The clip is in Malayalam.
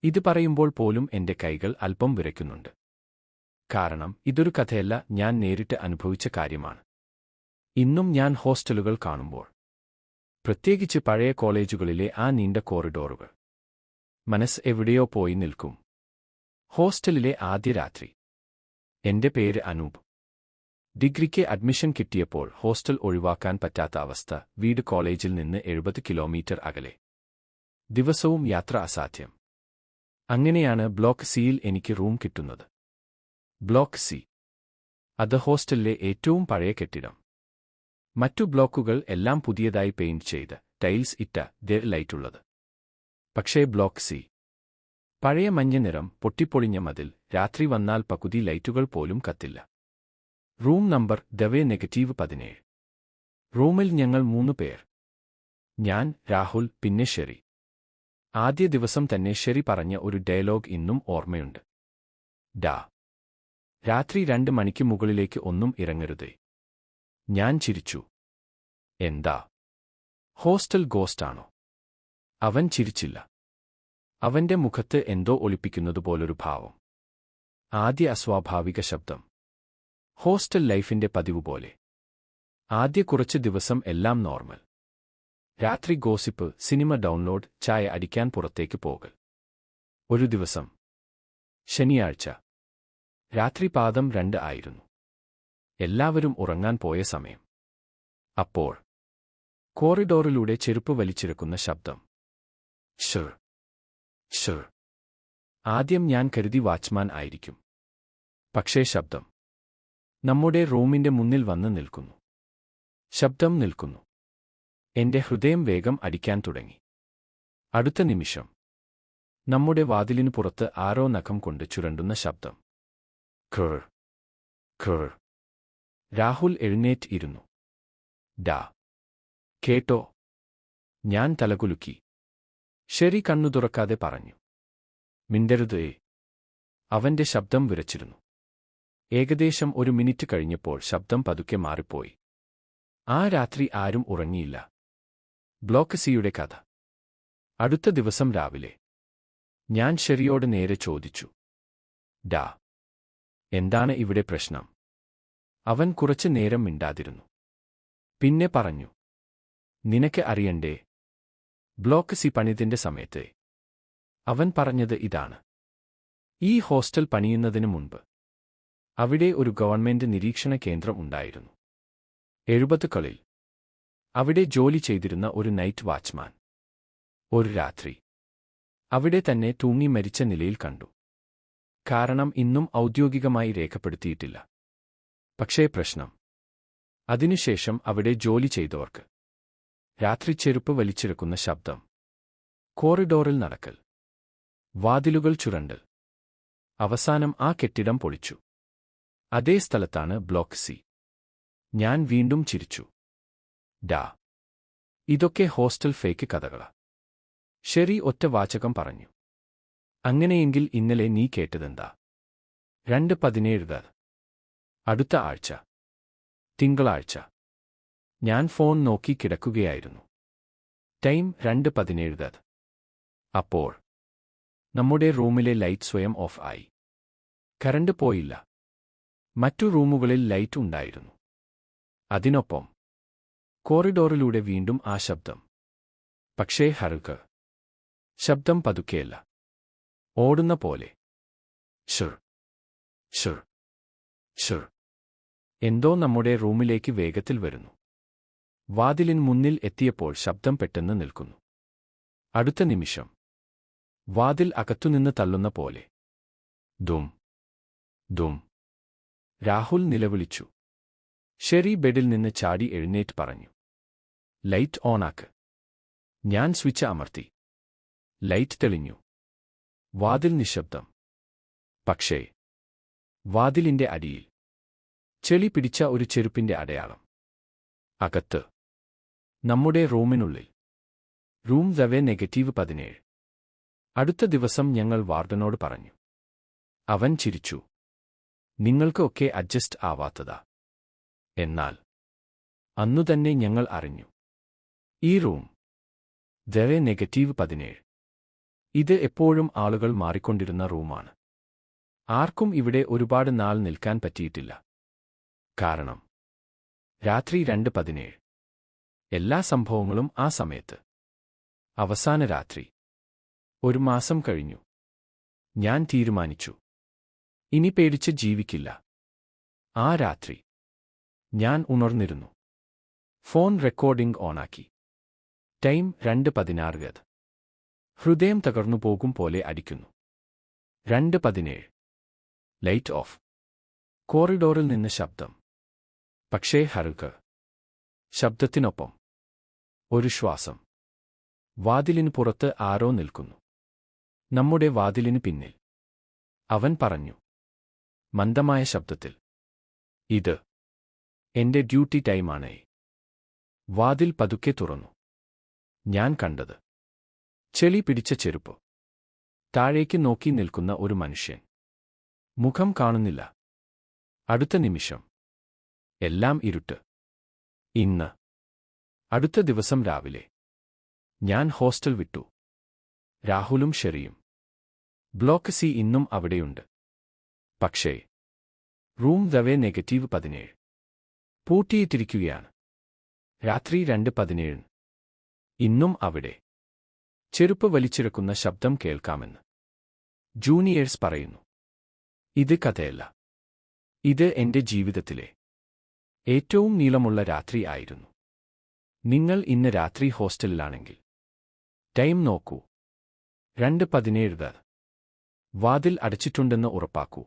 ഇത് പറയുമ്പോൾ പോലും എന്റെ കൈകൾ അല്പം വിറയ്ക്കുന്നുണ്ട്. കാരണം ഇതൊരു കഥയല്ല, ഞാൻ നേരിട്ട് അനുഭവിച്ച കാര്യമാണ്. ഇന്നും ഞാൻ ഹോസ്റ്റലുകൾ കാണുമ്പോൾ, പ്രത്യേകിച്ച് പഴയ കോളേജുകളിലെ ആ നീണ്ട കോറിഡോറുകൾ, മനസ്സ് എവിടെയോ പോയി നിൽക്കും. ഹോസ്റ്റലിലെ ആദ്യ രാത്രി. എന്റെ പേര് അനൂപ്. ഡിഗ്രിക്ക് അഡ്മിഷൻ കിട്ടിയപ്പോൾ ഹോസ്റ്റൽ ഒഴിവാക്കാൻ പറ്റാത്ത അവസ്ഥ. വീട് കോളേജിൽ നിന്ന് 70 കിലോമീറ്റർ അകലെ. ദിവസവും യാത്ര അസാധ്യം. അങ്ങനെയാണ് ബ്ലോക്ക് സിയിൽ എനിക്ക് റൂം കിട്ടുന്നത്. Block C. അത് ഹോസ്റ്റലിലെ ഏറ്റവും പഴയ കെട്ടിടം. മറ്റു ബ്ലോക്കുകൾ എല്ലാം പുതിയതായി പെയിന്റ് ചെയ്ത് ടൈൽസ് ഇട്ട ലൈറ്റുള്ളത്. പക്ഷേ ബ്ലോക്ക് സി, പഴയ മഞ്ഞ നിറം, പൊട്ടിപ്പൊളിഞ്ഞ മതിൽ, രാത്രി വന്നാൽ പകുതി ലൈറ്റുകൾ പോലും കത്തില്ല. Room number -17. റൂമിൽ ഞങ്ങൾ 3 പേർ. ഞാൻ, രാഹുൽ, പിന്നെ ഷെറി. ആദ്യ ദിവസം തന്നെ ഷെറി പറഞ്ഞ ഒരു ഡയലോഗ് ഇന്നും ഓർമ്മയുണ്ട്. ഡാ, രാത്രി 2 മണിക്ക് മുകളിലേക്ക് ഒന്നും ഇറങ്ങരുതേ. ഞാൻ ചിരിച്ചു. എന്താ, ഹോസ്റ്റൽ ഗോസ്റ്റാണോ? അവൻ ചിരിച്ചില്ല. അവന്റെ മുഖത്ത് എന്തോ ഒളിപ്പിക്കുന്നതുപോലൊരു ഭാവം. ആദ്യ അസ്വാഭാവിക ശബ്ദം. ഹോസ്റ്റൽ ലൈഫിന്റെ പതിവ് പോലെ. ആദ്യ കുറച്ച് ദിവസം എല്ലാം നോർമൽ. രാത്രി ഗോസിപ്പ്, സിനിമ ഡൗൺലോഡ്, ചായ അടിക്കാൻ പുറത്തേക്ക് പോകൽ. ഒരു ദിവസം, ശനിയാഴ്ച, രാത്രി പാദം 2 ആയിരുന്നു. എല്ലാവരും ഉറങ്ങാൻ പോയ സമയം. അപ്പോൾ കോറിഡോറിലൂടെ ചെരുപ്പ് വലിച്ചിറക്കുന്ന ശബ്ദം. ഷർ ഷർ. ആദ്യം ഞാൻ കരുതി വാച്ച്മാൻ ആയിരിക്കും. പക്ഷേ ശബ്ദം നമ്മുടെ റൂമിന്റെ മുന്നിൽ വന്ന് നിൽക്കുന്നു. ശബ്ദം നിൽക്കുന്നു. എന്റെ ഹൃദയം വേഗം അടിക്കാൻ തുടങ്ങി. അടുത്ത നിമിഷം നമ്മുടെ വാതിലിനു പുറത്ത് ആരോ നഖം കൊണ്ട് ചുരണ്ടുന്ന ശബ്ദം. ഖർ ഖർ. രാഹുൽ എഴുന്നേറ്റ് ഇരുന്നു. ഡാ, കേട്ടോ? ഞാൻ തലകുലുക്കി. ഷെറി കണ്ണു തുറക്കാതെ പറഞ്ഞു. മിണ്ടരുതേ. അവന്റെ ശബ്ദം വിറച്ചിരുന്നു. ഏകദേശം 1 മിനിറ്റ് കഴിഞ്ഞപ്പോൾ ശബ്ദം പതുക്കെ മാറിപ്പോയി. ആ രാത്രി ആരും ഉറങ്ങിയില്ല. ബ്ലോക്ക് സിയുടെ കഥ. അടുത്ത ദിവസം രാവിലെ ഞാൻ ഷെറിയോട് നേരെ ചോദിച്ചു. ഡാ, എന്താണ് ഇവിടെ പ്രശ്നം? അവൻ കുറച്ചു നേരം മിണ്ടാതിരുന്നു. പിന്നെ പറഞ്ഞു. നിനക്ക് അറിയണ്ടേ, ബ്ലോക്ക് സി പണിതിന്റെ സമയത്ത്. അവൻ പറഞ്ഞത് ഇതാണ്. ഈ ഹോസ്റ്റൽ പണിയുന്നതിന് മുൻപ് അവിടെ ഒരു ഗവൺമെന്റ് നിരീക്ഷണ കേന്ദ്രം ഉണ്ടായിരുന്നു. 70കളിൽ അവിടെ ജോലി ചെയ്തിരുന്ന ഒരു നൈറ്റ് വാച്ച്മാൻ ഒരു രാത്രി അവിടെ തന്നെ തൂങ്ങി മരിച്ച നിലയിൽ കണ്ടു. കാരണം ഇന്നും ഔദ്യോഗികമായി രേഖപ്പെടുത്തിയിട്ടില്ല. പക്ഷേ പ്രശ്നം, അതിനുശേഷം അവിടെ ജോലി ചെയ്തവർക്ക് രാത്രി ചെരുപ്പ് വലിച്ചിറക്കുന്ന ശബ്ദം, കോറിഡോറിൽ നടക്കൽ, വാതിലുകൾ ചുരണ്ടൽ. അവസാനം ആ കെട്ടിടം പൊളിച്ചു. അതേ സ്ഥലത്താണ് ബ്ലോക്ക് സി. ഞാൻ വീണ്ടും ചിരിച്ചു. ഡാ, ഇതൊക്കെ ഹോസ്റ്റൽ ഫേക്ക് കഥകളാ. ഷെറി ഒറ്റ വാചകം പറഞ്ഞു. അങ്ങനെയെങ്കിൽ ഇന്നലെ നീ കേട്ടതെന്താ? 2:17. അടുത്ത ആഴ്ച, തിങ്കളാഴ്ച. ഞാൻ ഫോൺ നോക്കി കിടക്കുകയായിരുന്നു. ടൈം 2:17. അപ്പോൾ നമ്മുടെ റൂമിലെ ലൈറ്റ് സ്വയം ഓഫ് ആയി. കറണ്ട് പോയില്ല. മറ്റു റൂമുകളിൽ ലൈറ്റ് ഉണ്ടായിരുന്നു. അതിനൊപ്പം കോറിഡോറിലൂടെ വീണ്ടും ആ ശബ്ദം. പക്ഷേ ഹറുക്ക്. ശബ്ദം പതുക്കെയല്ല, ഓടുന്ന പോലെ. Sure sure sure. എന്തോ നമ്മുടെ റൂമിലേക്ക് വേഗത്തിൽ വരുന്നു. വാതിലിന് മുന്നിൽ എത്തിയപ്പോൾ ശബ്ദം പെട്ടെന്ന് നിൽക്കുന്നു. അടുത്ത നിമിഷം വാതിൽ അകത്തുനിന്ന് തള്ളുന്ന പോലെ. ദും ദും. രാഹുൽ നിലവിളിച്ചു. ഷെറി ബെഡിൽ നിന്ന് ചാടി എഴുന്നേറ്റ് പറഞ്ഞു. ലൈറ്റ് ഓണാക്ക്. ഞാൻ സ്വിച്ച് അമർത്തി. ലൈറ്റ് തെളിഞ്ഞു. വാതിൽ നിശബ്ദം. പക്ഷേ വാതിലിന്റെ അടിയിൽ ചെളി പിടിച്ച ഒരു ചെരുപ്പിന്റെ അടയാളം. അകത്ത്, നമ്മുടെ റൂമിനുള്ളിൽ. റൂം -17. അടുത്ത ദിവസം ഞങ്ങൾ വാർഡനോട് പറഞ്ഞു. അവൻ ചിരിച്ചു. നിങ്ങൾക്ക് ഒക്കെ അഡ്ജസ്റ്റ് ആവാത്തതാ. എന്നാൽ അന്നുതന്നെ ഞങ്ങൾ അറിഞ്ഞു. ഈ റൂം -17 ഇത് എപ്പോഴും ആളുകൾ മാറിക്കൊണ്ടിരുന്ന റൂമാണ്. ആർക്കും ഇവിടെ ഒരുപാട് നാൾ നിൽക്കാൻ പറ്റിയിട്ടില്ല. കാരണം രാത്രി 2:17. എല്ലാ സംഭവങ്ങളും ആ സമയത്ത്. അവസാന രാത്രി. 1 മാസം കഴിഞ്ഞു. ഞാൻ തീരുമാനിച്ചു, ഇനി പേടിച്ച് ജീവിക്കില്ല. ആ രാത്രി ഞാൻ ഉണർന്നിരുന്നു. ഫോൺ റെക്കോർഡിംഗ് ഓണാക്കി. ടൈം 2:16. ഹൃദയം തകർന്നു പോകും പോലെ അടിക്കുന്നു. 2:17. Light of. കോറിഡോറിൽ നിന്ന് ശബ്ദം. പക്ഷേ ഹറുക്ക്. ശബ്ദത്തിനൊപ്പം ഒരു ശ്വാസം. വാതിലിന് പുറത്ത് ആരോ നിൽക്കുന്നു. നമ്മുടെ വാതിലിന് പിന്നിൽ. അവൻ പറഞ്ഞു, മന്ദമായ ശബ്ദത്തിൽ, ഇത് എന്റെ ഡ്യൂട്ടി ടൈമാണേ. വാതിൽ പതുക്കെ തുറന്നു. ഞാൻ കണ്ടത് ചെളി പിടിച്ച ചെരുപ്പ്. താഴേക്ക് നോക്കി നിൽക്കുന്ന ഒരു മനുഷ്യൻ. മുഖം കാണുന്നില്ല. അടുത്ത നിമിഷം എല്ലാം ഇരുട്ട്. ഇന്ന് അടുത്ത ദിവസം രാവിലെ ഞാൻ ഹോസ്റ്റൽ വിട്ടു. രാഹുലും ഷെറിയും. ബ്ലോക്ക് സി ഇന്നും അവിടെയുണ്ട്. പക്ഷേ റൂം -17 പൂട്ടിയിട്ടിരിക്കുകയാണ്. രാത്രി 2:17. ഇന്നും അവിടെ ചെരുപ്പ് വലിച്ചിറക്കുന്ന ശബ്ദം കേൾക്കാമെന്ന് ജൂനിയേഴ്സ് പറയുന്നു. ഇത് കഥയല്ല. ഇത് എന്റെ ജീവിതത്തിലെ ഏറ്റവും നീളമുള്ള രാത്രി ആയിരുന്നു. നിങ്ങൾ ഇന്ന് രാത്രി ഹോസ്റ്റലിലാണെങ്കിൽ ടൈം നോക്കൂ. 2:17. വാതിൽ അടച്ചിട്ടുണ്ടെന്ന് ഉറപ്പാക്കൂ.